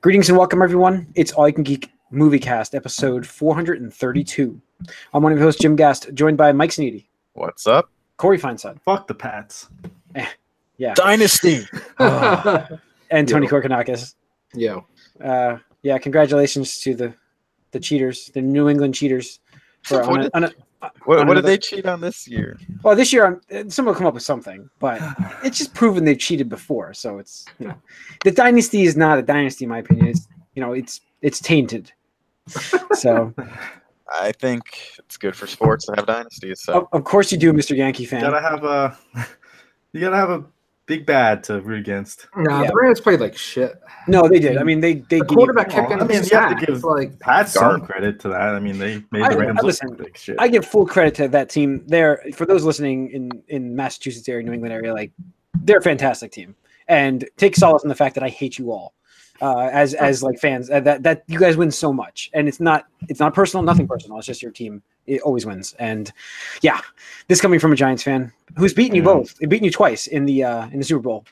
Greetings and welcome, everyone. It's All You Can Geek Moviecast, episode 432. I'm one of your hosts, Jim Gast, joined by Mike Sneedy. What's up? Corey Feinsod. Fuck the Pats. Yeah. Dynasty. And Tony Korkanakis. Yo. Yeah, congratulations to the cheaters, the New England cheaters. What did they cheat on this year? Well, this year, someone will come up with something, but it's just proven they've cheated before. So it's, the dynasty is not a dynasty, in my opinion. It's tainted. So I think it's good for sports to have dynasties. So of course you do, Mr. Yankee fan. You gotta have a big bad to root against. Nah, the Rams played like shit. No, they did. I mean, the quarterback kept getting you have to give like Pats some credit to that. I mean, they made the Rams look like big shit. I give full credit to that team. For those listening in Massachusetts area, New England area, like they're a fantastic team. And take solace in the fact that I hate you all as like fans. That you guys win so much, and it's not personal, nothing personal. It's just your team. It always wins. And yeah, this coming from a Giants fan who's beaten you both. It beaten you twice in the Super Bowl.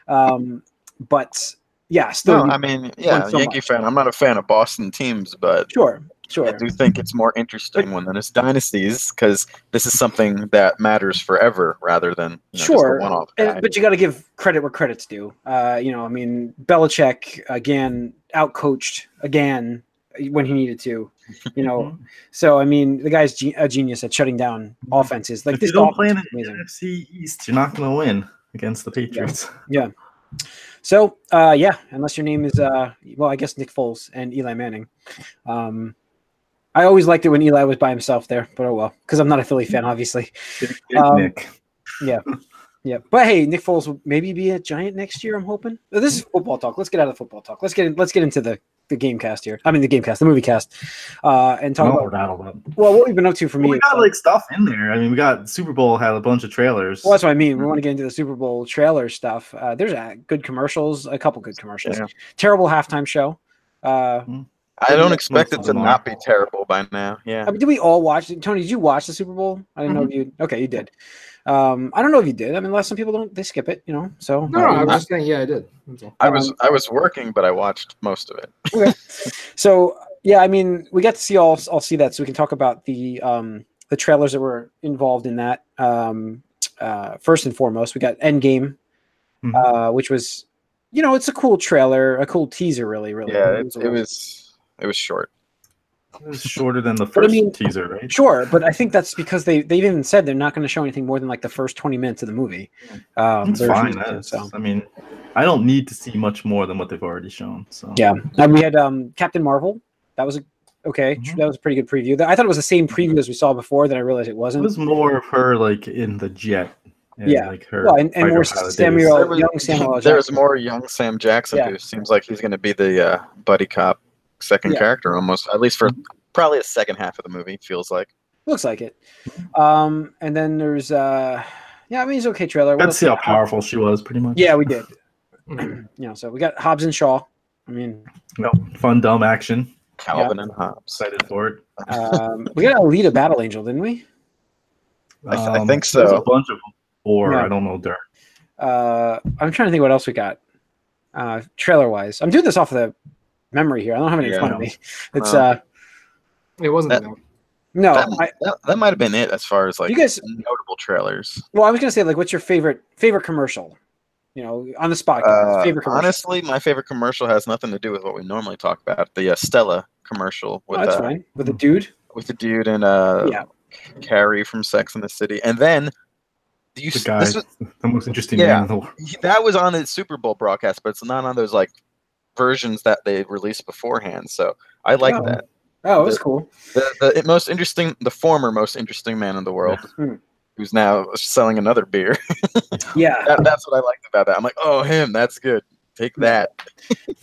But yeah, still. No, I mean, yeah, Yankee fan. I'm not a fan of Boston teams, but sure. I do think it's more interesting when there's dynasties because this is something that matters forever rather than just a one-off guy. But you got to give credit where credit's due. I mean, Belichick again outcoached again when he needed to. So I mean, the guy's a genius at shutting down offenses. Like if this, you don't play in the NFC East, you're not going to win against the Patriots. Yeah. So unless your name is I guess Nick Foles and Eli Manning. I always liked it when Eli was by himself there, but oh well, because I'm not a Philly fan, obviously. Nick. Yeah. But hey, Nick Foles will maybe be a Giant next year. I'm hoping. This is football talk. Let's get out of the football talk. Let's get into the game cast here. I mean, the game cast, the movie cast, and talk about what we've been up to for me. We got like stuff in there. I mean, we got Super Bowl had a bunch of trailers. Well, that's what I mean. We want to get into the Super Bowl trailer stuff. There's good commercials, a couple good commercials. Yeah. Terrible halftime show. I don't expect it to not be terrible by now. Yeah. I mean, did we all watch it? Tony, did you watch the Super Bowl? I didn't know if you. Okay, you did. I don't know if you did. I mean, unless some people don't, they skip it. So no, I was just saying, yeah, I did. I was working, but I watched most of it. Okay. So yeah, I mean, we got to see all see that, so we can talk about the trailers that were involved in that. First and foremost, we got Endgame, which was, it's a cool trailer, a cool teaser, really. Yeah, it was short. It was shorter than the first teaser, right? Sure, but I think that's because they even said they're not going to show anything more than like the first 20 minutes of the movie. It's fine. I mean, I don't need to see much more than what they've already shown. So yeah, and we had Captain Marvel. That was okay. That was a pretty good preview. I thought it was the same preview as we saw before. Then I realized it wasn't. It was more of her like in the jet. And like her and more young Samuel. There's more young Sam Jackson who seems like he's going to be the buddy cop. Second character almost, at least for probably the second half of the movie, feels like. Looks like it. And then there's I mean, it's okay trailer. Let's see how powerful she was, pretty much. Yeah, we did. So we got Hobbs and Shaw. I mean, fun, dumb action. Calvin and Hobbs. Excited for it. We got Alita Battle Angel, didn't we? I think so. There's a bunch of them, or I don't know, dirt. I'm trying to think what else we got. Trailer wise, I'm doing this off of the memory here. I don't have any in front of me. It's it wasn't that. No, that might have been it as far as like you guys notable trailers. Well, I was gonna say, like, what's your favorite commercial? On the spot. Favorite commercial. Honestly, my favorite commercial has nothing to do with what we normally talk about. The Stella commercial with that's fine. With the dude. With the dude and Carrie from Sex and the City, and then the guy, the most interesting man in the world. That was on the Super Bowl broadcast, but it's not on those like versions that they released beforehand. So I like that. Oh, it was cool. The former most interesting man in the world, who's now selling another beer. Yeah, that's what I liked about that. I'm like, oh, him, that's good. Take that.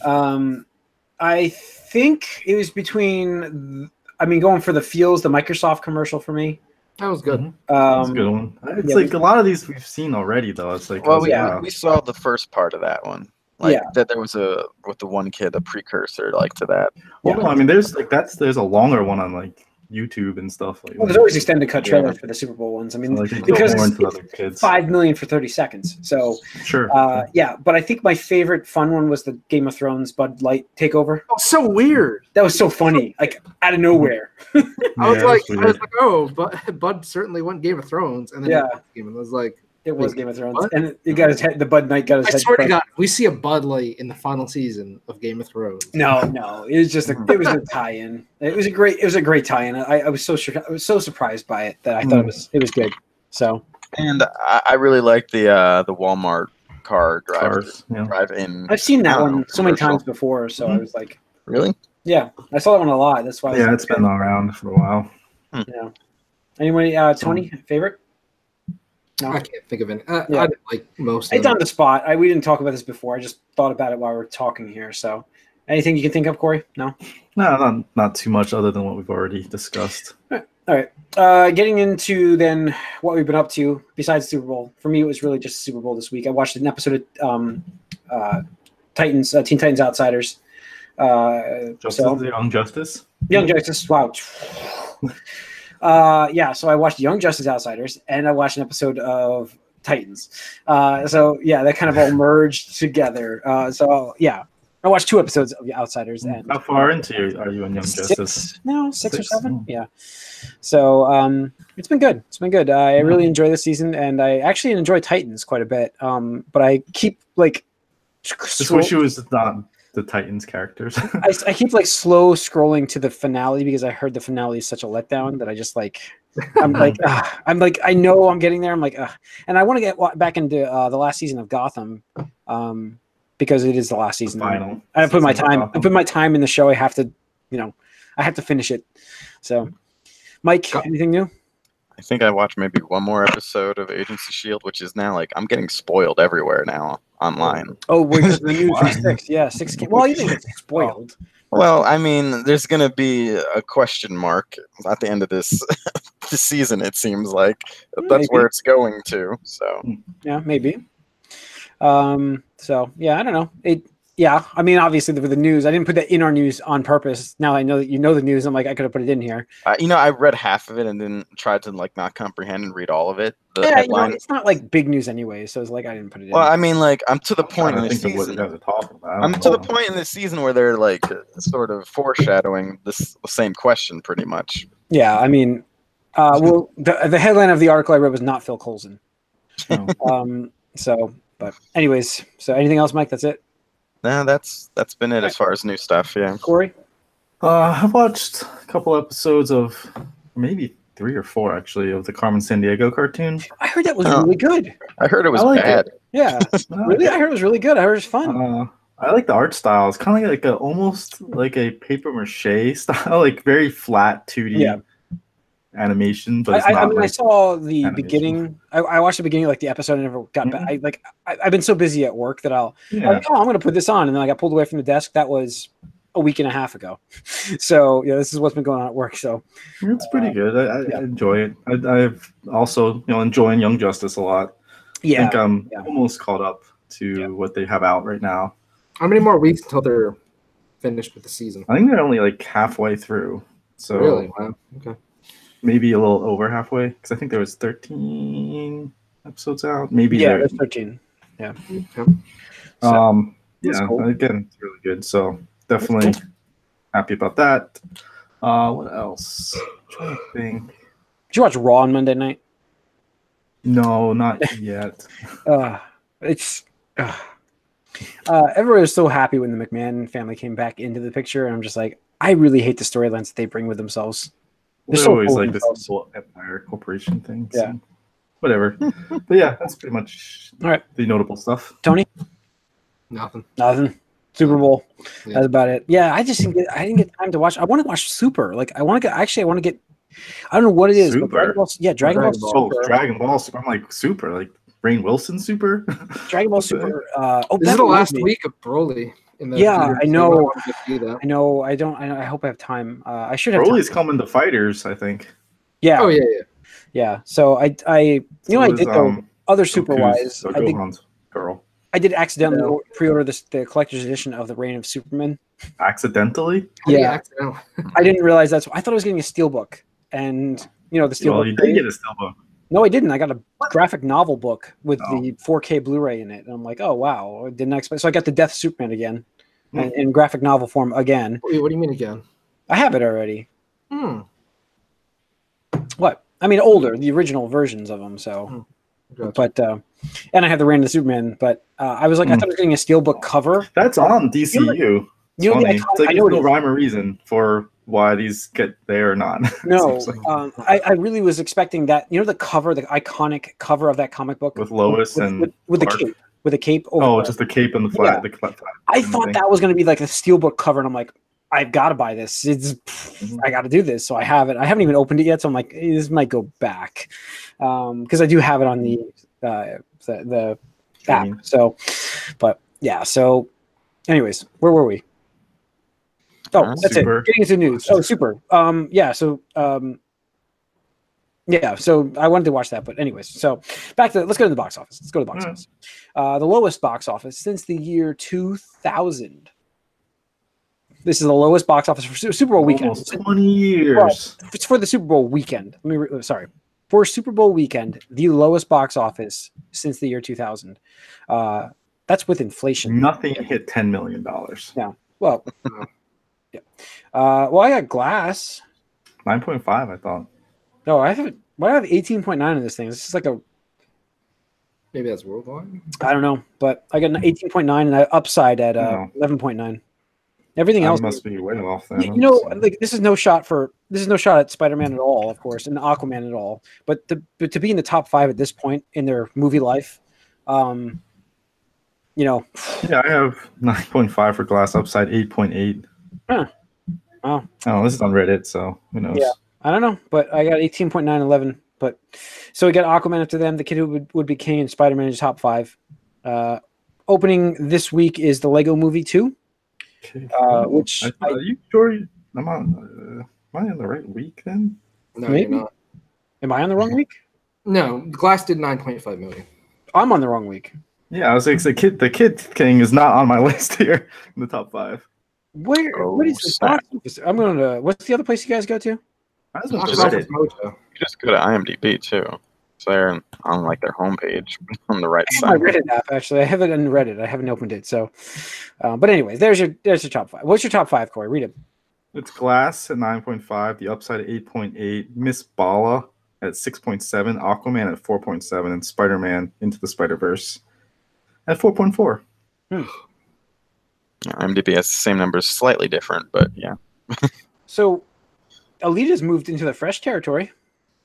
I think it was between. I mean, going for the feels, the Microsoft commercial for me. That was good. That's a good one. It's like a lot of these we've seen already, though. It's like, we saw the first part of that one. That there was with the one kid, a precursor to that. Well, no, I mean, there's a longer one on like YouTube and stuff. Like, well, there's always extended cut trailers for the Super Bowl ones. I mean, so, like, because it's 5 million for 30 seconds. So sure. Yeah, but I think my favorite fun one was the Game of Thrones Bud Light takeover. Oh, so weird. That was so funny, like out of nowhere. I was like, oh, but Bud certainly won Game of Thrones, and then it was like. It was Game of Thrones, and it got his head. The Bud Knight got his head. I swear to God, we see a Bud Light in the final season of Game of Thrones. No, it was just it was a tie-in. It was a great tie-in. I was so surprised by it that I thought it was good. So, and I really like the Walmart car drive in. I've seen that one so many times before, so I was like, really? Yeah, I saw that one a lot. That's why. Yeah, it's been around for a while. Yeah. Anybody, Tony, favorite? No. I can't think of any. I didn't like most. It's on the spot. We didn't talk about this before. I just thought about it while we're talking here. So, anything you can think of, Corey? No. No, not too much other than what we've already discussed. All right. Getting into then what we've been up to besides Super Bowl. For me, it was really just Super Bowl this week. I watched an episode of Titans, Teen Titans Outsiders. Young Justice. Young Justice. Wow. So I watched Young Justice Outsiders, and I watched an episode of Titans. That kind of all merged together. I watched 2 episodes of Outsiders. And how far into are you in Young Justice? No, 6 or 7. Yeah. So it's been good. It's been good. I really enjoy this season, and I actually enjoy Titans quite a bit. But I keep just wish it was not the Titans characters. I keep slow scrolling to the finale because I heard the finale is such a letdown that I just I know I'm getting there. I'm like, and I want to get back into the last season of Gotham, because it is the last season. I put my time in the show. I have to finish it. So, Mike, anything new? I think I watched maybe one more episode of Agents of S.H.I.E.L.D., which is now I'm getting spoiled everywhere now online. Oh, because the new 6. Yeah, 6. Well, you think it's spoiled. Well, I mean, there's going to be a question mark at the end of this season, it seems like. That's where it's going to. So yeah, maybe. I don't know. I mean, obviously with the news, I didn't put that in our news on purpose. Now I know that you know the news. I'm like, I could have put it in here. I read half of it and then tried to not comprehend and read all of it. The headline. It's not big news anyway, so it's I didn't put it in. Well, I mean, I'm to the point in the season. I'm to the point in this season where they're sort of foreshadowing the same question, pretty much. Yeah, I mean, the headline of the article I read was not Phil Coulson. But anyways, so anything else, Mike? That's it. No, that's been it as far as new stuff. Yeah, Corey. I've watched a couple episodes of maybe 3 or 4 actually of the Carmen Sandiego cartoon. I heard that was really good. I heard it was bad. It. Yeah, really. I heard it was really good. I heard it was fun. I like the art style. It's kind of almost like a paper mache style, very flat 2D animation. But I saw the beginning. I watched the beginning of the episode and never got back. I've been so busy at work that I'm going to put this on, and then I got pulled away from the desk. That was a week and a half ago. So this is what's been going on at work. So it's pretty good. I enjoy it. I've also enjoying Young Justice a lot. Yeah, I think I'm almost caught up to what they have out right now. How many more weeks until they're finished with the season? I think they're only halfway through. So really, wow, okay. Maybe a little over halfway, because I think there was 13 episodes out. Maybe there's 13. Yeah. Okay. Cool. Again, it's really good. So definitely happy about that. What else? I'm trying to think. Did you watch Raw on Monday night? No, not yet. Everyone was so happy when the McMahon family came back into the picture, and I'm just I really hate the storylines that they bring with themselves. They're always this whole Empire Corporation thing. So yeah. Whatever. But yeah, that's pretty much the notable stuff. Tony? Nothing. Super Bowl. Yeah. That's about it. Yeah, I didn't get time to watch. I want to watch Super. I want to get. I don't know what it is. Super. But Dragon Ball Super. Dragon Ball Super. I'm Super. Rainn Wilson Super. Dragon Ball Super. This is the last week of Broly. I know. I know. I hope I have time. I should have. Broly's coming to Fighters, I think. Yeah. Oh yeah. Yeah. So I did go other Super wise. I did accidentally pre-order the collector's edition of the Reign of Superman. Accidentally? Yeah. I didn't realize I thought I was getting a steelbook. and the steelbook. Well, you did get a steelbook. No, I didn't. I got a graphic novel book with the 4K Blu-ray in it, and I'm like, oh wow, I didn't expect. So I got the Death Superman again, in graphic novel form again. Wait, what do you mean again? I have it already. What? I mean, older, the original versions of them. So, Gotcha. but and I have the Reign of the Superman. But I was like, I thought I was getting a steelbook cover. That's on DCU. It's funny. It's like I know there's no rhyme or reason for why these get there or not. No, I really was expecting that. The cover, the iconic cover of that comic book with Lois with the cape, with a cape. Just the cape and the flat. Yeah. I thought that was going to be like a steelbook cover, and I'm like, I've got to buy this. I got to do this. So I have it. I haven't even opened it yet, so I'm like, this might go back, because I do have it on the app. So, but yeah. So, anyways, where were we? Oh, that's Super. It. Getting into news. Oh, Super. Yeah. So, yeah. So I wanted to watch that, but anyways. So let's go to the box office. Let's go to the box office. The lowest box office since the year 2000. This is the lowest box office for Super Bowl weekend. Almost 20 years. Well, it's for the Super Bowl weekend. For Super Bowl weekend, the lowest box office since the year 2000. That's with inflation. Nothing hit $10 million. Yeah. Well. Yeah. Well, I got Glass. 9.5, I thought. No, I have 18.9 in this thing. This is like a. Maybe that's worldwide. I don't know, but I got an 18.9 and I upside at 11.9. Everything else must be way off then. Like this is no shot at Spider-Man at all, of course, and Aquaman at all. But to be in the top 5 at this point in their movie life, Yeah, I have 9.5 for Glass, upside 8.8. Huh. Wow. Oh, this is on Reddit, so who knows? Yeah, I don't know, but I got 18.9, 11. But so we got Aquaman after them. The Kid Who Would Be King and Spider-Man in the top 5. Opening this week is the Lego Movie 2. Which are you sure am I on the right week then? No, maybe. You're not. Am I on the wrong week? No, Glass did 9.5 million. I'm on the wrong week. Yeah, I was like, the Kid King is not on my list here in the top 5. What is the box office? I'm going to. What's the other place you guys go to? Just go to IMDb too. So they're on like their homepage on the right side. My Reddit app, actually. I have it on Reddit. I haven't opened it. So, but anyways, there's your top 5. What's your top 5, Corey? Read it. It's Glass at 9.5, The Upside at 8.8, Miss Bala at 6.7, Aquaman at 4.7, and Spider-Man Into the Spider-Verse at 4.4. Yeah, IMDb has the same numbers, slightly different, but yeah. So, Alita's moved into the fresh territory.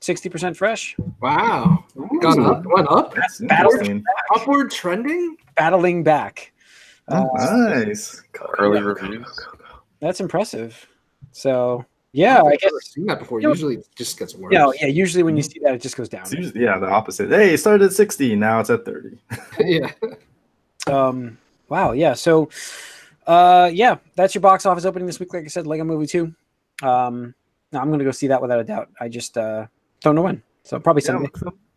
60% fresh. Wow. Went up. That's interesting. Upward trending? Battling back. Nice. Early reviews. That's impressive. So, yeah, I guess. I've never seen that before. Usually it just gets worse. Yeah, usually when you see that, it just goes down. It's usually, the opposite. Hey, it started at 60, now it's at 30. Yeah. Wow, yeah. So, yeah, that's your box office opening this week. Like I said, Lego Movie 2. I'm going to go see that without a doubt. I just don't know when. So probably Sunday.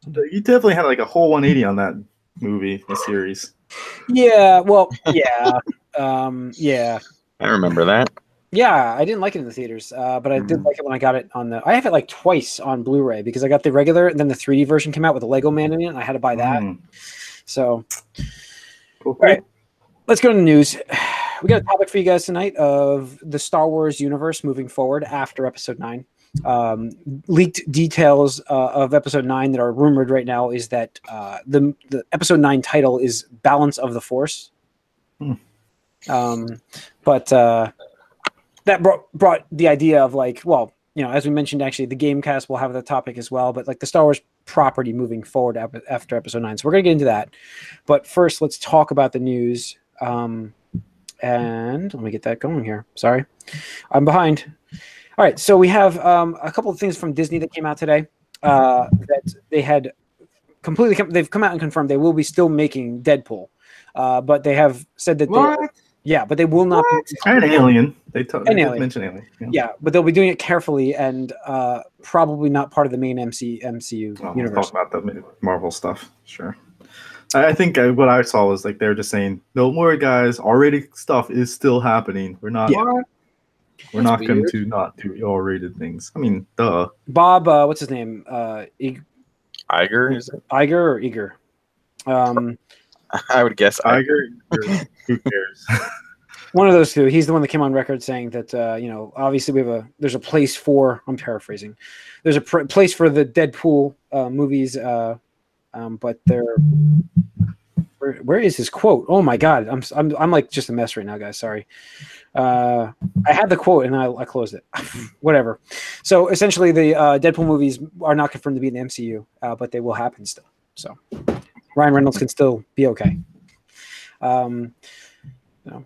You definitely had like a whole 180 on that movie, the series. Yeah, well, yeah. Yeah. I remember that. Yeah, I didn't like it in the theaters, but I did like it when I got it on the. I have it like twice on Blu-ray because I got the regular and then the 3D version came out with the Lego Man in it, and I had to buy that. So, Cool. All right, let's go to the news. We got a topic for you guys tonight of the Star Wars universe moving forward after Episode 9. Leaked details of Episode 9 that are rumored right now is that the Episode 9 title is Balance of the Force. But that brought the idea of like, well, as we mentioned, actually, the Gamecast will have the topic as well, but like the Star Wars property moving forward after Episode 9. So we're going to get into that. But first, let's talk about the news. And let me get that going here. Sorry, I'm behind. All right, so we have a couple of things from Disney that came out today that they had they've come out and confirmed they will be still making Deadpool, but they have said that but they will not. And Alien. They mentioned Alien. Yeah, but they'll be doing it carefully and probably not part of the main MCU universe. Talk about the Marvel stuff, sure. I think what I saw was like they're just saying, "Don't worry, guys. R-rated stuff is still happening. We're not." We're not going to not do R-rated things. I mean, duh. Bob, what's his name? Iger, is it? Iger or Eager? I would guess Iger. Who cares? One of those two. He's the one that came on record saying that obviously there's a place for. I'm paraphrasing. There's a place for the Deadpool movies, but they're. Where is his quote? Oh my God, I'm like just a mess right now, guys. Sorry. I had the quote and I closed it. Whatever. So essentially, the Deadpool movies are not confirmed to be in the MCU, but they will happen still. So Ryan Reynolds can still be okay.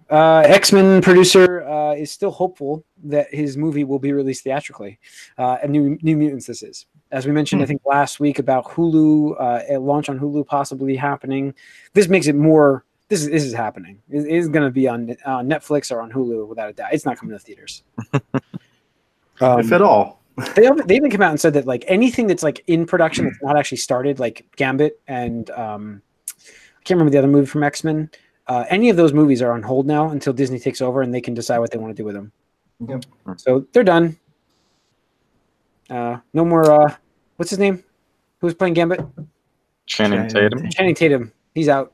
X-Men producer is still hopeful that his movie will be released theatrically. And New Mutants, this is. As we mentioned, I think last week about Hulu, a launch on Hulu possibly happening. This makes it more. This is happening. It is going to be on Netflix or on Hulu without a doubt. It's not coming to theaters, if at all. They even come out and said that like anything that's like in production that's not actually started, like Gambit and I can't remember the other movie from X-Men. Any of those movies are on hold now until Disney takes over and they can decide what they want to do with them. Yep. So they're done. No more. What's his name? Who's playing Gambit? Channing Tatum. Channing Tatum. He's out.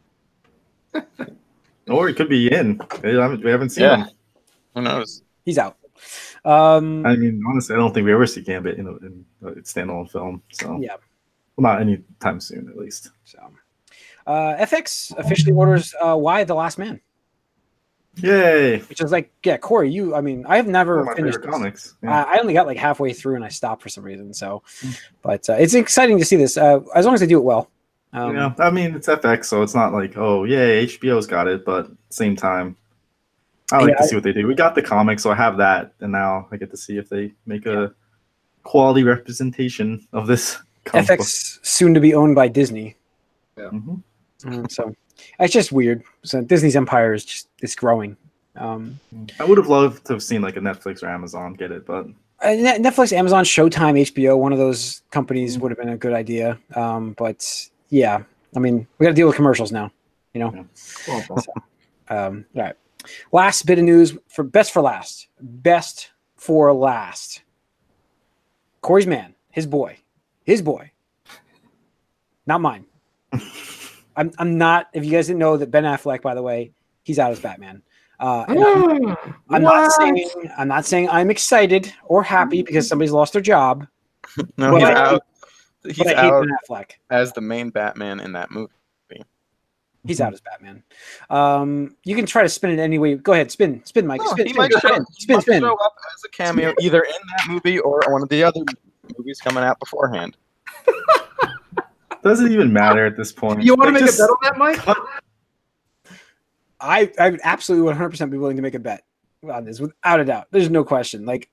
Or he could be in. We haven't seen him. Who knows? He's out. I mean, honestly, I don't think we ever see Gambit in a standalone film. So yeah, well, not anytime soon, at least. So, FX officially orders Y: The Last Man. Yay! Which is like, yeah, Corey, you. I mean, I have never finished comics. Yeah. I only got like halfway through and I stopped for some reason. So, but it's exciting to see this as long as they do it well. Yeah, I mean, it's FX, so it's not like, oh, yeah, HBO's got it, but at the same time, I like to see what they do. We got the comics, so I have that, and now I get to see if they make a quality representation of this comic book. Soon to be owned by Disney. Yeah. So it's just weird. So Disney's empire is just it's growing. I would have loved to have seen like a Netflix or Amazon get it, but Netflix, Amazon, Showtime, HBO, one of those companies would have been a good idea. But yeah, I mean, we got to deal with commercials now, you know. Yeah. All right. Last bit of news for best for last. Best for last. Corey's man, his boy, not mine. I'm not. If you guys didn't know that Ben Affleck, by the way, he's out as Batman. I'm not saying I'm excited or happy because somebody's lost their job. No, he's out. He's out Ben Affleck as the main Batman in that movie. He's out as Batman. You can try to spin it any way. Go ahead, spin, Mike. No, spin, he spin, might show up as a cameo either in that movie or one of the other movies coming out beforehand. Doesn't even matter at this point. You want to make a bet on that, Mike? I would absolutely 100% be willing to make a bet on this without a doubt. There's no question. Like,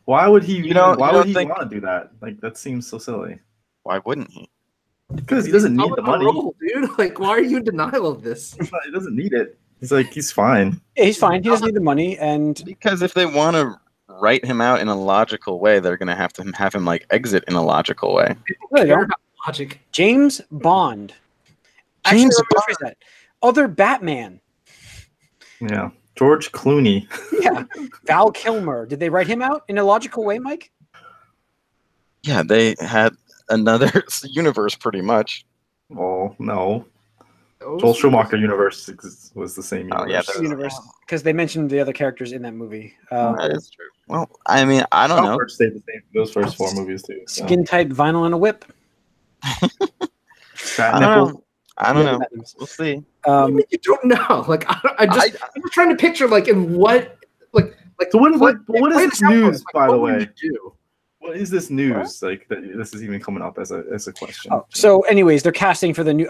why would he? Why would he think... want to do that? Like, that seems so silly. Why wouldn't he? Because he doesn't need the money, dude. Like, why are you in denial of this? He doesn't need it. He's like, he's fine. Yeah, he's fine. He doesn't need the money, and because if they want to write him out in a logical way, they're going to have him like exit in a logical way. Logic. James Bond. Other Batman. Yeah, George Clooney. Yeah, Val Kilmer. Did they write him out in a logical way, Mike? Yeah, they had another universe, pretty much. Oh no, Joel Schumacher universe was the same universe. Oh, yeah, universe because they mentioned the other characters in that movie. That is true. Well, I mean, I don't know. Stayed the same for those first four movies too. So. Skin tight vinyl and a whip. Fat nipple. I don't know. We'll see. You don't know. Like I'm just trying to picture like in what like. So what is this news, by the way? Do? What is this news? Like that this is even coming up as a question. Oh, so, anyways, they're casting for the new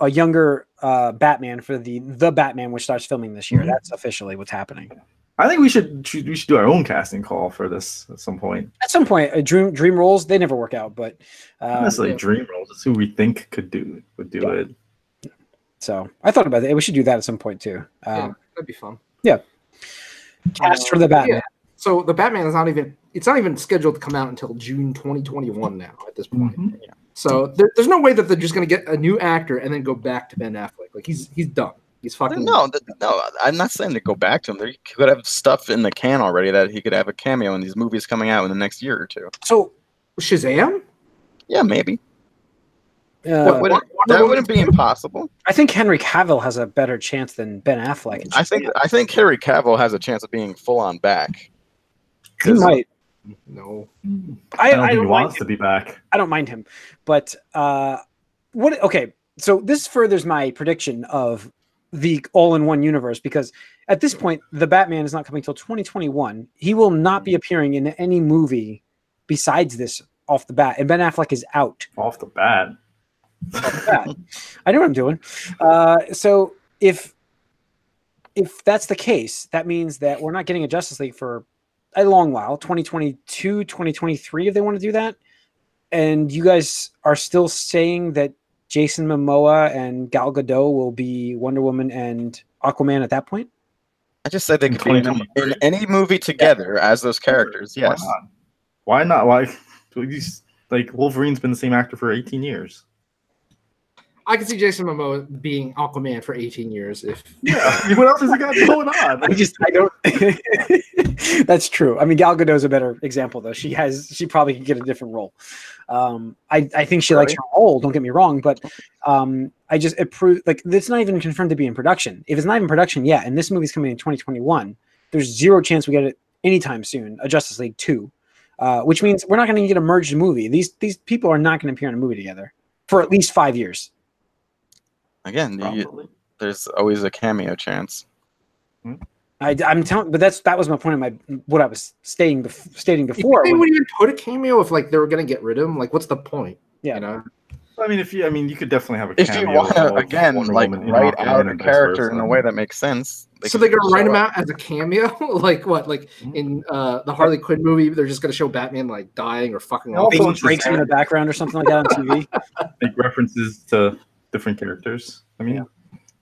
a younger Batman for the Batman, which starts filming this year. That's officially what's happening. I think we should do our own casting call for this at some point. At some point, dream roles they never work out, but not necessarily dream roles. It's who we think would do it. So I thought about it. We should do that at some point too. That'd be fun. Yeah. Cast for the Batman. Yeah. So the Batman is not even scheduled to come out until June 2021 now at this point. Mm-hmm. Yeah. So there's no way that they're just going to get a new actor and then go back to Ben Affleck. Like he's done. He's fucking no. I'm not saying to go back to him. He could have stuff in the can already that he could have a cameo in these movies coming out in the next year or two. So Shazam? Yeah, maybe. uh, That wouldn't be impossible. I think Henry Cavill has a better chance than Ben Affleck. in I think Henry Cavill has a chance of being full on back. He might. No. I don't think he mind wants him. to be back. I don't mind him, but what? Okay, so this furthers my prediction of the all-in-one universe, because at this point, the Batman is not coming till 2021. He will not be appearing in any movie besides this off the bat, and Ben Affleck is out. Off the bat. I know what I'm doing. So if that's the case, that means that we're not getting a Justice League for a long while, 2022, 2023, if they want to do that. And you guys are still saying that Jason Momoa and Gal Gadot will be Wonder Woman and Aquaman at that point? I just said they could be in any movie together as those characters. Yes. Why not? Why? Like Wolverine's been the same actor for 18 years. I can see Jason Momoa being Aquaman for 18 years. Yeah. What else has he got going on? I don't. That's true. I mean, Gal Gadot's a better example, though. She probably could get a different role. I think she likes her role. Don't get me wrong, but it proves like it's not even confirmed to be in production. If it's not in production yet, and this movie's coming in 2021, there's zero chance we get it anytime soon. A Justice League 2, which means we're not going to get a merged movie. These people are not going to appear in a movie together for at least 5 years. Again, there's always a cameo chance. I'm telling, but that was my point of what I was stating before. They wouldn't even put a cameo if like they were going to get rid of him. Like, what's the point? Yeah. You know? I mean, you could definitely have a If cameo. you want to, again, like write out a character in a way that makes sense. So they're going to write him out as a cameo? Like what? Like in the Harley Quinn movie, they're just going to show Batman like dying or fucking off. Maybe breaks him in the background or something like that on TV. Make references to different characters. I mean,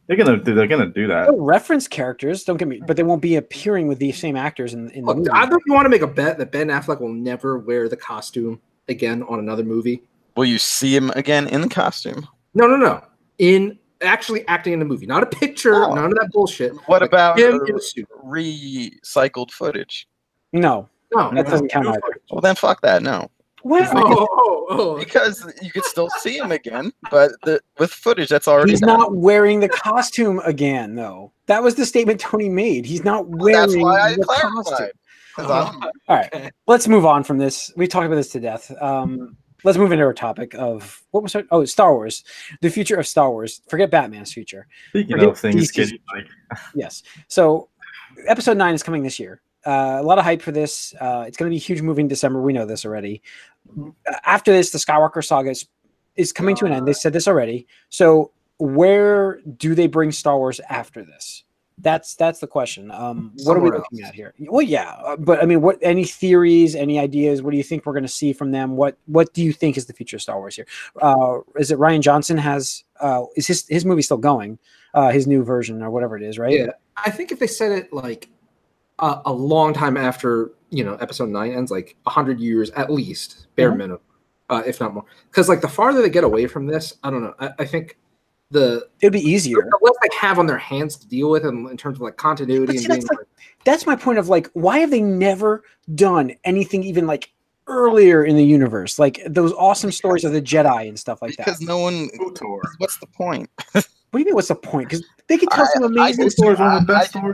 they're gonna do that. They'll reference characters, don't get me, but they won't be appearing with the same actors in the movie. I think you want to make a bet that Ben Affleck will never wear the costume again on another movie. Will you see him again in costume? No. In actually acting in the movie, not a picture, none of that bullshit. What about him in a suit? Recycled footage? No, that doesn't count either. Well, then fuck that. No. What? Because you could still see him again, but with footage that's already he's not wearing the costume again, though. That was the statement Tony made. He's not wearing the costume. All right, let's move on from this. We talked about this to death. Let's move into our topic of what was it? Oh, Star Wars, the future of Star Wars. Forget Batman's future. Speaking of things getting like yes. So, Episode 9 is coming this year. A lot of hype for this. It's going to be a huge movie in December. We know this already. After this, the Skywalker saga is coming to an end. They said this already. So where do they bring Star Wars after this? That's the question. What are we looking at here? Well, yeah, but I mean, any theories, any ideas? What do you think we're going to see from them? What do you think is the future of Star Wars here? Is it Rian Johnson is his movie still going? His new version or whatever it is, right? Yeah, I think if they said it like a long time after, Episode 9 ends, like 100 years at least, bare minimum, if not more. Because like the farther they get away from this, I don't know. I think it'd be easier. The less they have on their hands to deal with in terms of like continuity. See, that's my point of like, why have they never done anything even like earlier in the universe, like those awesome stories of the Jedi and stuff like that? Because no one. What's the point? What do you mean? What's the point? Because they can tell some amazing stories. I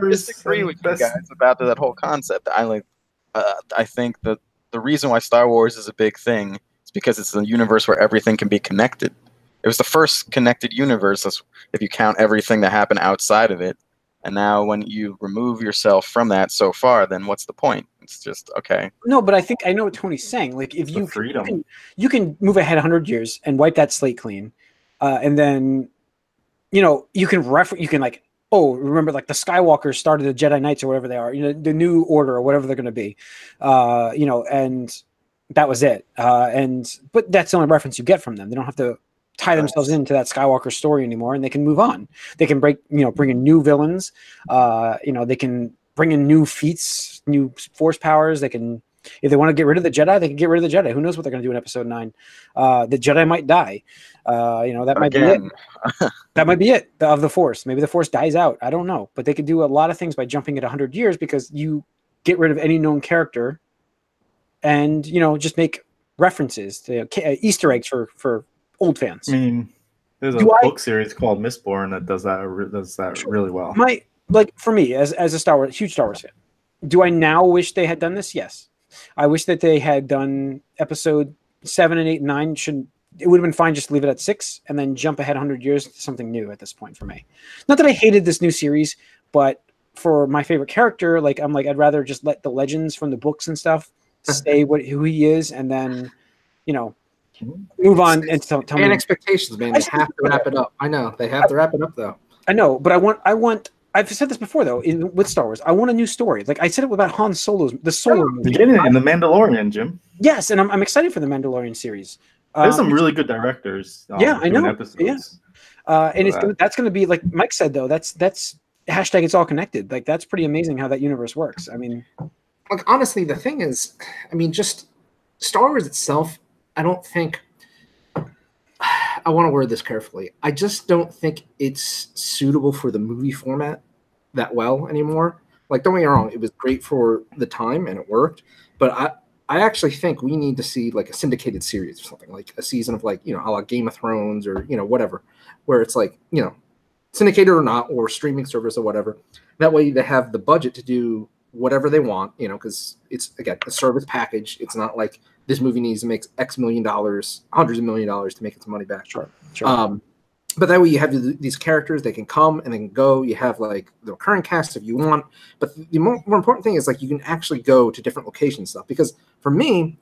disagree with you guys about that whole concept. I think that the reason why Star Wars is a big thing is because it's a universe where everything can be connected. It was the first connected universe, if you count everything that happened outside of it. And now, when you remove yourself from that so far, then what's the point? It's just okay. No, but I think I know what Tony's saying. Like, if you can move ahead 100 years and wipe that slate clean, and then. You can like, remember like the Skywalkers started the Jedi Knights or whatever they are, the New Order or whatever they're going to be, and that was it. But that's the only reference you get from them. They don't have to tie themselves into that Skywalker story anymore, and they can move on. They can bring in new villains. They can bring in new feats, new force powers. They can If they want to get rid of the Jedi, they can get rid of the Jedi. Who knows what they're going to do in Episode 9? The Jedi might die. That might be it. That might be it of the Force. Maybe the Force dies out. I don't know. But they could do a lot of things by jumping it 100 years because you get rid of any known character and, just make references to Easter eggs for old fans. I mean, there's a book series called Mistborn that does that really well. For me, as a huge Star Wars fan, do I now wish they had done this? Yes. I wish that they had done Episode 7 and 8 and 9. It would have been fine just to leave it at 6 and then jump ahead 100 years to something new at this point for me. Not that I hated this new series, but for my favorite character, I'd rather just let the legends from the books and stuff say who he is, and then, move on and tell me. Expectations, man. They have to wrap it up. I know they have to wrap it up, though. I know, but I want. I've said this before, though, with Star Wars. I want a new story. Like I said it about Han Solo's the Solo movie. Beginning in the Mandalorian, Jim. Yes, and I'm excited for the Mandalorian series. There's some really good directors. I know. Episodes. Yeah, and that's going to be like Mike said, though. That's hashtag it's all connected. Like that's pretty amazing how that universe works. I mean, honestly, the thing is, just Star Wars itself. I don't think. I want to word this carefully. I just don't think it's suitable for the movie format that well anymore. Like, don't get me wrong, it was great for the time and it worked, but I actually think we need to see like a syndicated series or something, like a season of a la Game of Thrones or whatever, where it's like syndicated or not, or streaming service or whatever. That way they have the budget to do whatever they want, because it's again a service package. It's not like this movie needs to make X million dollars, hundreds of $1 million to make its money back. Sure. But that way you have these characters, they can come and they can go. You have like the recurring cast if you want. But the more important thing is like you can actually go to different locations and stuff. Because for me,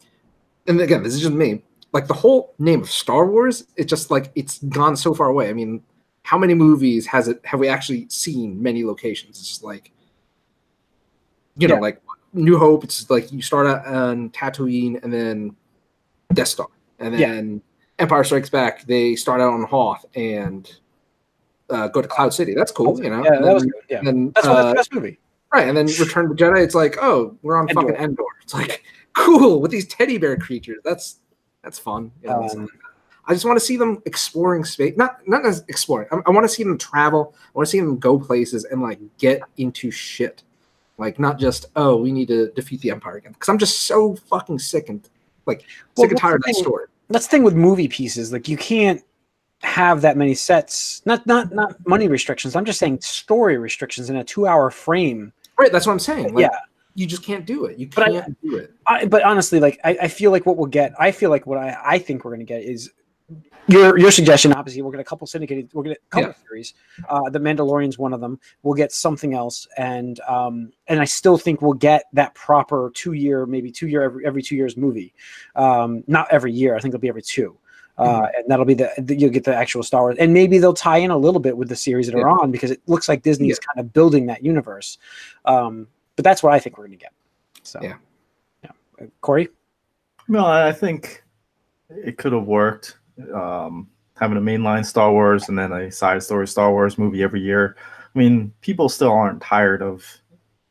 and again, this is just me, like the whole name of Star Wars, it's just like it's gone so far away. I mean, how many movies have we actually seen many locations? It's just like, like New Hope, it's like you start out on Tatooine and then Death Star. And then Empire Strikes Back, they start out on Hoth and go to Cloud City. That's cool, Yeah, that was good. Yeah. And, that's the best movie. Right, and then Return to Jedi, it's like, oh, we're on fucking Endor. It's like, cool, with these teddy bear creatures. That's fun. I just want to see them exploring space. Not as exploring. I want to see them travel. I want to see them go places and like get into shit. Like not just, oh, we need to defeat the Empire again. Because I'm just so fucking sick and tired of that story. That's the thing with movie pieces. Like you can't have that many sets. Not money restrictions. I'm just saying story restrictions in a 2-hour frame. Right, that's what I'm saying. Like, you just can't do it. You can't do it. But honestly, like I feel like what we'll get. I feel like what I think we're going to get is your suggestion. Obviously, we'll get a couple syndicated. We'll get a couple series. The Mandalorian's one of them. We'll get something else, and I still think we'll get that proper 2 year, maybe 2 year every 2 years movie. Not every year. I think it'll be every 2. And that'll be you'll get the actual Star Wars, and maybe they'll tie in a little bit with the series that are on because it looks like Disney is kind of building that universe. But that's what I think we're going to get. So, Corey? No, I think it could have worked. Having a mainline Star Wars and then a side story Star Wars movie every year. I mean, people still aren't tired of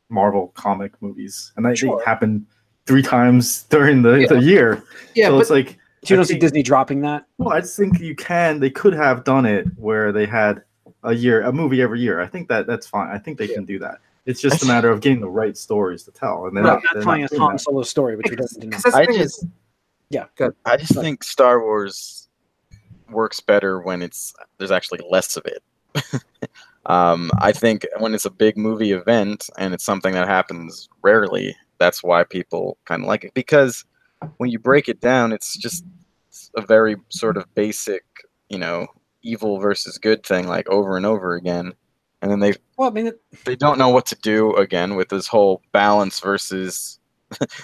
Marvel comic movies, and they happen 3 times during the year. Yeah, so it's like. So you don't see Disney dropping that? Well, I just think they could have done it where they had a movie every year. I think that's fine. I think they can do that. It's just a matter of getting the right stories to tell. And they're not telling a Han Solo story, which we don't know. I just think Star Wars works better when there's actually less of it. I think when it's a big movie event and it's something that happens rarely, that's why people kind of like it. Because when you break it down, it's just a very sort of basic, evil versus good thing, like over and over again. And then they don't know what to do again with this whole balance versus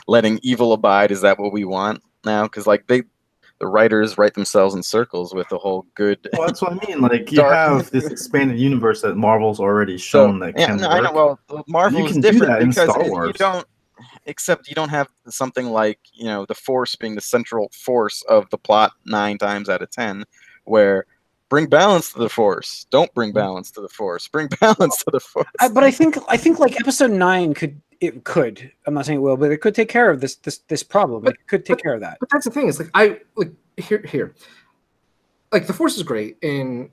letting evil abide. Is that what we want now? Because the writers write themselves in circles with the whole good. Well, that's what I mean. Like you have this expanded universe that Marvel's already shown that can work. I know. Well, Marvel is different because you don't. Except you don't have something like, the Force being the central force of the plot 9 times out of 10, where bring balance to the Force. Don't bring balance to the Force. Bring balance to the Force. But I think like Episode 9 could it could. I'm not saying it will, but it could take care of this problem. It could take care of that. But that's the thing. It's here. Like the Force is great, and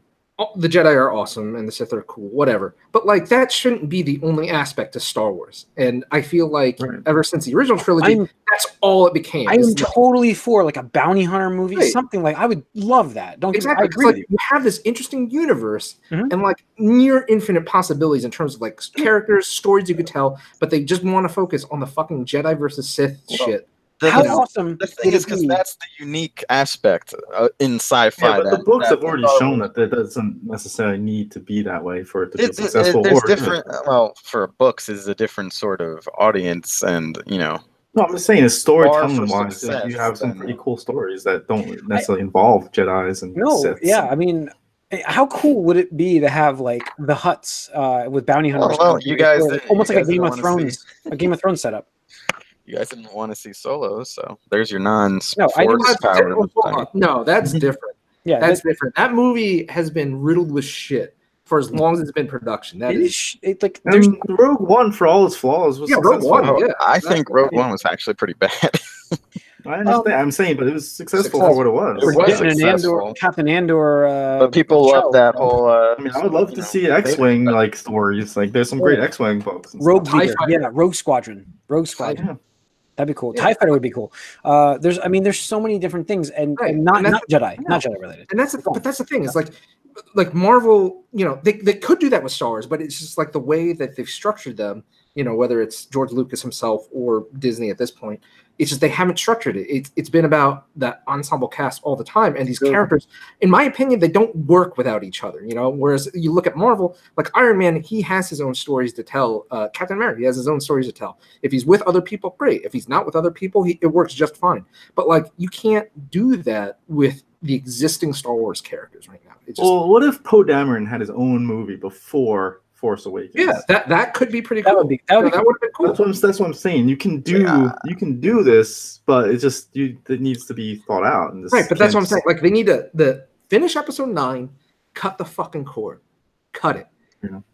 the Jedi are awesome, and the Sith are cool, whatever. But like that shouldn't be the only aspect of Star Wars. And I feel like ever since the original trilogy, that's all it became. I am totally for like a bounty hunter movie, something like I would love that. Exactly. I agree with you. You have this interesting universe and like near infinite possibilities in terms of like characters, stories you could tell, but they just want to focus on the fucking Jedi versus Sith shit. Awesome! The thing is, because that's the unique aspect in sci-fi. Yeah, but the books have already shown that it doesn't necessarily need to be that way for it to be successful. There's different. Well, for books, is a different sort of audience, and No, I'm just saying, storytelling wise, you have some pretty cool stories that don't necessarily involve Jedis and Siths. Yeah, I mean, how cool would it be to have like the Hutts with bounty hunters? Well, you guys, almost like a Game of Thrones setup. You guys didn't want to see Solo, so there's your non-force power. No, that's different. Yeah, that's different. That movie has been riddled with shit for as long as it's been production. That is like Rogue One, for all its flaws, was Rogue One. Yeah, I think Rogue One was actually pretty bad. I understand. I'm saying, but it was successful for what it was. It was successful. Captain Andor. But people love that whole. I mean, I would love to see X-wing like stories. Like, there's some great X-wing books. Rogue Squadron. Yeah. That'd be cool. TIE Fighter would be cool. There's so many different things, and not Jedi related. And that's the thing. It's like Marvel. They could do that with Star Wars, but it's just like the way that they've structured them. Whether it's George Lucas himself or Disney at this point, it's just they haven't structured it. It's been about that ensemble cast all the time, and these characters, in my opinion, they don't work without each other. Whereas you look at Marvel, like Iron Man, he has his own stories to tell. Captain America, he has his own stories to tell. If he's with other people, great. If he's not with other people, it works just fine. But like, you can't do that with the existing Star Wars characters right now. Well, what if Poe Dameron had his own movie before Force Awakens? Yeah, that could be pretty cool. That would have been cool. That's what I'm saying. You can do this, but it needs to be thought out. Right, but that's what I'm saying. Like, they need to finish episode 9, cut the fucking cord, cut it,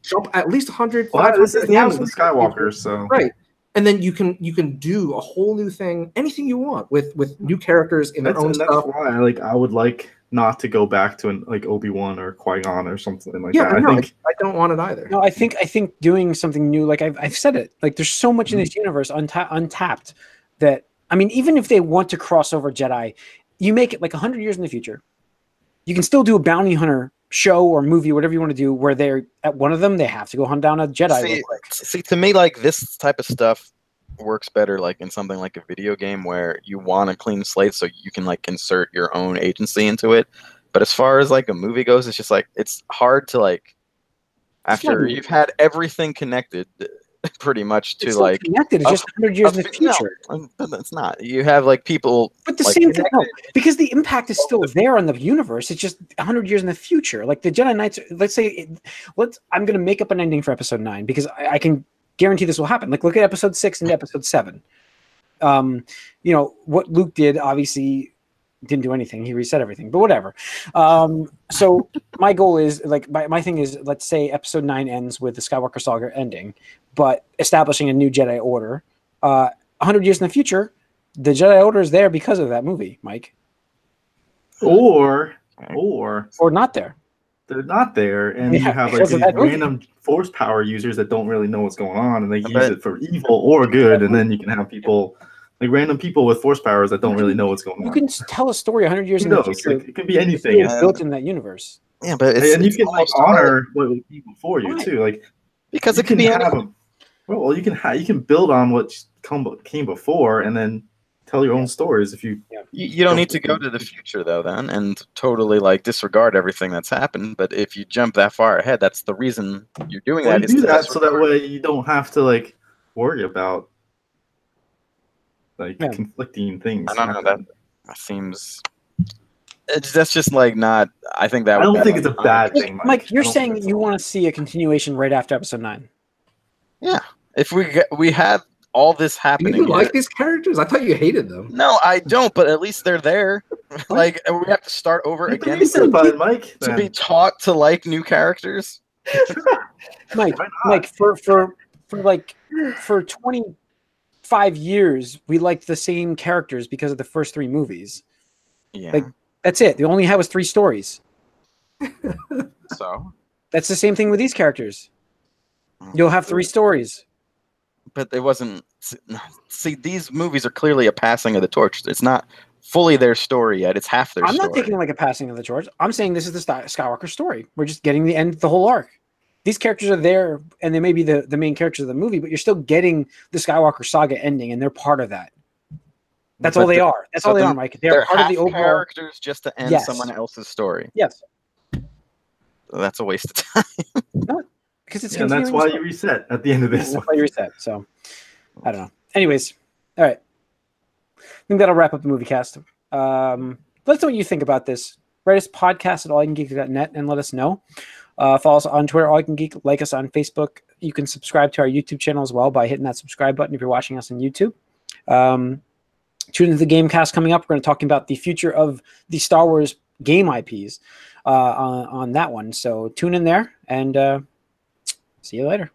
jump at least 100. Well, this is the end of the Skywalker, so right. And then you can do a whole new thing, anything you want with new characters in their own stuff. That's why I would like not to go back to like Obi-Wan or Qui-Gon or something like that. I don't want it either. No, I think doing something new, like I've said it, like there's so much in this universe untapped that, I mean, even if they want to cross over Jedi, you make it like 100 years in the future. You can still do a bounty hunter show or movie, whatever you want to do, where they're at one of them, they have to go hunt down a Jedi real quick. See, to me, like this type of stuff works better like in something like a video game where you want a clean slate so you can like insert your own agency into it. But as far as like a movie goes, it's just like it's hard to like after you've had everything connected pretty much to like connected. It's just 100 years in the future. No, that's not. You have like people, but the same thing. No, because the impact is still there on the universe. It's just 100 years in the future. Like the Jedi Knights. Let's say, I'm going to make up an ending for episode 9 because I can guarantee this will happen. Like look at episode 6 and episode 7. What Luke did obviously didn't do anything. He reset everything, but whatever. So my goal is like my thing is, let's say episode 9 ends with the Skywalker saga ending, but establishing a new Jedi Order. 100 years in the future, the Jedi Order is there because of that movie, Mike. Or not there. They're not there, and you have like these random force power users that don't really know what's going on, and they use it for evil or good, and then you can have people like random people with force powers that don't really know what's going on. You can tell a story 100 years in the future. It could be anything. It's built in that universe. Yeah, but you can like honor what came before you too, like because it can be anything. Well, you can build on what came before, and then tell your own stories. If you don't need to go to the future though, then, and totally like disregard everything that's happened. But if you jump that far ahead, that's the reason you're doing that. You do that so that way you don't have to like worry about like conflicting things. I don't know, that seems. That's just like not. I think that. I don't think it's a bad thing, Mike. You're saying you want to see a continuation right after episode 9. Yeah, if we have all this happening. You like these characters? I thought you hated them. No, I don't. But at least they're there. Like we have to start over again. Mike, to be taught to like new characters. Mike, for for 25 years we liked the same characters because of the first 3 movies. Yeah. Like that's it. They only had was 3 stories. So That's the same thing with these characters. You'll have 3 stories. but it wasn't. See, these movies are clearly a passing of the torch. It's not fully their story yet. It's half their I'm story. not taking it like a passing of the torch. I'm saying this is the Skywalker story. We're just getting the end, the whole arc. These characters are there, and they may be the main characters of the movie, but you're still getting the Skywalker saga ending, and they're part of that. That's all they are. That's all they are, Mike. They're part of the overall characters just to end someone else's story. Yes. That's a waste of time. No, because it's and that's why you reset at the end of this. That's why you reset. So I don't know. Anyways, all right. I think that'll wrap up the movie cast. Let us know what you think about this. Write us podcast at allycangeek.net and let us know. Follow us on Twitter, allycangeek. Like us on Facebook. You can subscribe to our YouTube channel as well by hitting that subscribe button if you're watching us on YouTube. Tune into the Gamecast coming up. We're going to talk about the future of the Star Wars game IPs on that one. So tune in there and see you later.